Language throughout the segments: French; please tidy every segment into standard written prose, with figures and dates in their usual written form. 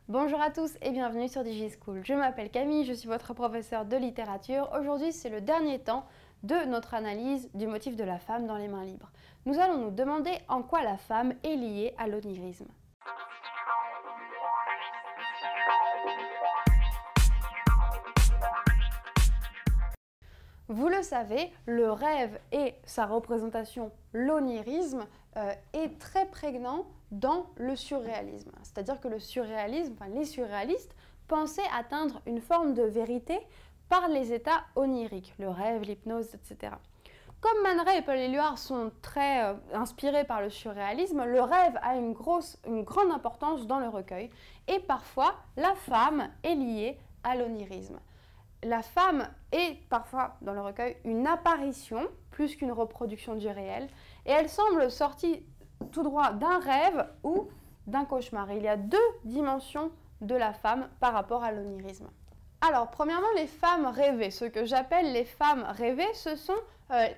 Bonjour à tous et bienvenue sur DigiSchool. Je m'appelle Camille, je suis votre professeure de littérature. Aujourd'hui, c'est le dernier temps de notre analyse du motif de la femme dans les mains libres. Nous allons nous demander en quoi la femme est liée à l'onirisme. Vous le savez, le rêve et sa représentation, l'onirisme, est très prégnant dans le surréalisme. C'est-à-dire que le surréalisme, les surréalistes pensaient atteindre une forme de vérité par les états oniriques, le rêve, l'hypnose, etc. Comme Man Ray et Paul Éluard sont très inspirés par le surréalisme, le rêve a une grande importance dans le recueil et parfois la femme est liée à l'onirisme. La femme est parfois dans le recueil une apparition plus qu'une reproduction du réel et elle semble sortie tout droit d'un rêve ou d'un cauchemar. Il y a deux dimensions de la femme par rapport à l'onirisme. Alors, premièrement, les femmes rêvées. Ce que j'appelle les femmes rêvées, ce sont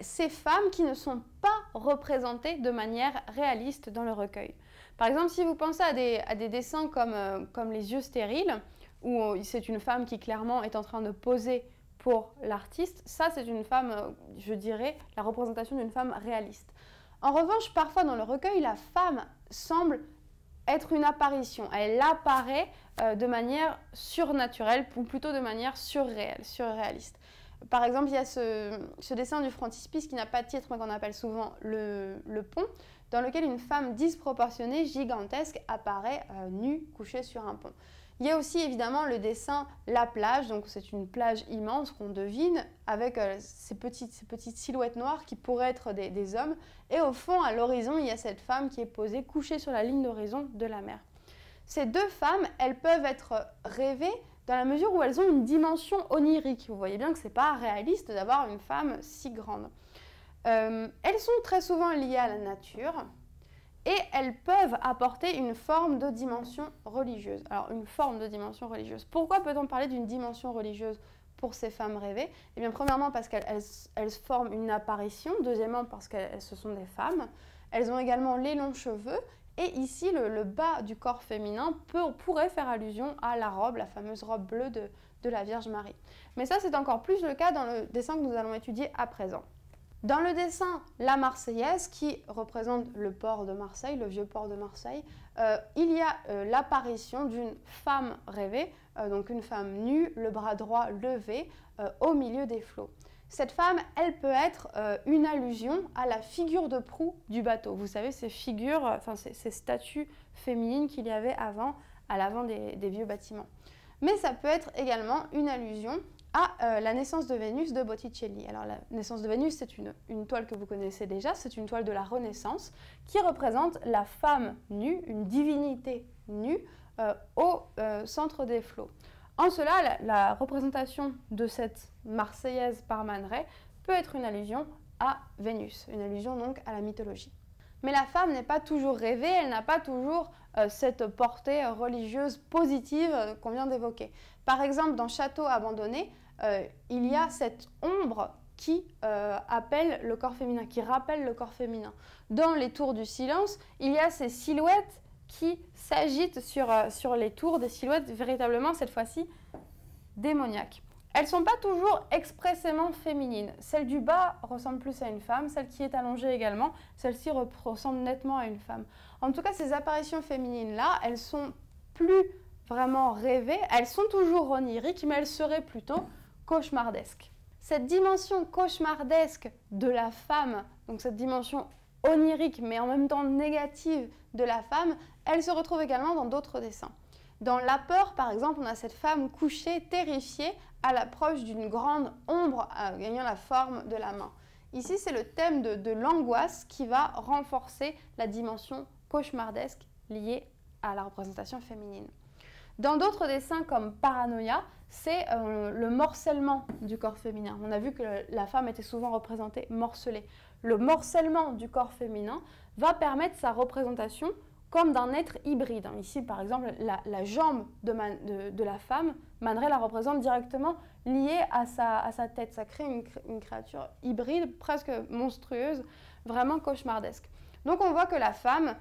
ces femmes qui ne sont pas représentées de manière réaliste dans le recueil. Par exemple, si vous pensez à des dessins comme les yeux stériles, où c'est une femme qui clairement est en train de poser pour l'artiste, ça c'est une femme, je dirais, la représentation d'une femme réaliste. En revanche, parfois dans le recueil, la femme semble être une apparition. Elle apparaît de manière surnaturelle, ou plutôt de manière surréaliste. Par exemple, il y a ce dessin du frontispice qui n'a pas de titre, mais qu'on appelle souvent le pont, dans lequel une femme disproportionnée, gigantesque, apparaît nue, couchée sur un pont. Il y a aussi évidemment le dessin La plage, donc c'est une plage immense qu'on devine avec ces petites silhouettes noires qui pourraient être des hommes. Et au fond, à l'horizon, il y a cette femme qui est posée, couchée sur la ligne d'horizon de la mer. Ces deux femmes, elles peuvent être rêvées dans la mesure où elles ont une dimension onirique. Vous voyez bien que ce n'est pas réaliste d'avoir une femme si grande. Elles sont très souvent liées à la nature. Et elles peuvent apporter une forme de dimension religieuse. Alors, une forme de dimension religieuse. Pourquoi peut-on parler d'une dimension religieuse pour ces femmes rêvées? Eh bien, premièrement, parce qu'elles forment une apparition. Deuxièmement, parce que ce sont des femmes. Elles ont également les longs cheveux. Et ici, le bas du corps féminin pourrait faire allusion à la robe, la fameuse robe bleue de la Vierge Marie. Mais ça, c'est encore plus le cas dans le dessin que nous allons étudier à présent. Dans le dessin La Marseillaise, qui représente le port de Marseille, le vieux port de Marseille, il y a l'apparition d'une femme rêvée, donc une femme nue, le bras droit levé, au milieu des flots. Cette femme, elle peut être une allusion à la figure de proue du bateau. Vous savez, ces figures, ces statues féminines qu'il y avait à l'avant des vieux bâtiments. Mais ça peut être également une allusion à la naissance de Vénus de Botticelli. Alors la naissance de Vénus, c'est une toile que vous connaissez déjà, c'est une toile de la Renaissance qui représente la femme nue, une divinité nue, au centre des flots. En cela, la représentation de cette Marseillaise par Man Ray peut être une allusion à Vénus, une allusion donc à la mythologie. Mais la femme n'est pas toujours rêvée, elle n'a pas toujours cette portée religieuse positive qu'on vient d'évoquer. Par exemple, dans Château abandonné, il y a cette ombre qui appelle le corps féminin, qui rappelle le corps féminin. Dans les tours du silence, il y a ces silhouettes qui s'agitent sur les tours, des silhouettes véritablement, cette fois-ci, démoniaques. Elles ne sont pas toujours expressément féminines. Celle du bas ressemble plus à une femme, celle qui est allongée également, celle-ci ressemble nettement à une femme. En tout cas, ces apparitions féminines-là, elles sont plus vraiment rêvées, elles sont toujours oniriques, mais elles seraient plutôt cauchemardesques. Cette dimension cauchemardesque de la femme, donc cette dimension onirique, mais en même temps négative de la femme, elle se retrouve également dans d'autres dessins. Dans La peur, par exemple, on a cette femme couchée, terrifiée, à l'approche d'une grande ombre gagnant la forme de la main. Ici, c'est le thème de l'angoisse qui va renforcer la dimension cauchemardesque liée à la représentation féminine. Dans d'autres dessins comme Paranoia, c'est le morcellement du corps féminin. On a vu que la femme était souvent représentée morcelée. Le morcellement du corps féminin va permettre sa représentation comme d'un être hybride. Ici, par exemple, la jambe de la femme, Man Ray la représente directement liée à sa tête. Ça crée une créature hybride, presque monstrueuse, vraiment cauchemardesque. Donc on voit que la femme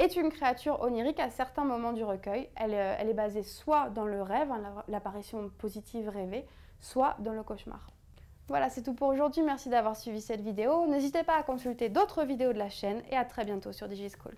est une créature onirique à certains moments du recueil. Elle est basée soit dans le rêve, hein, l'apparition positive rêvée, soit dans le cauchemar. Voilà, c'est tout pour aujourd'hui. Merci d'avoir suivi cette vidéo. N'hésitez pas à consulter d'autres vidéos de la chaîne et à très bientôt sur DigiSchool.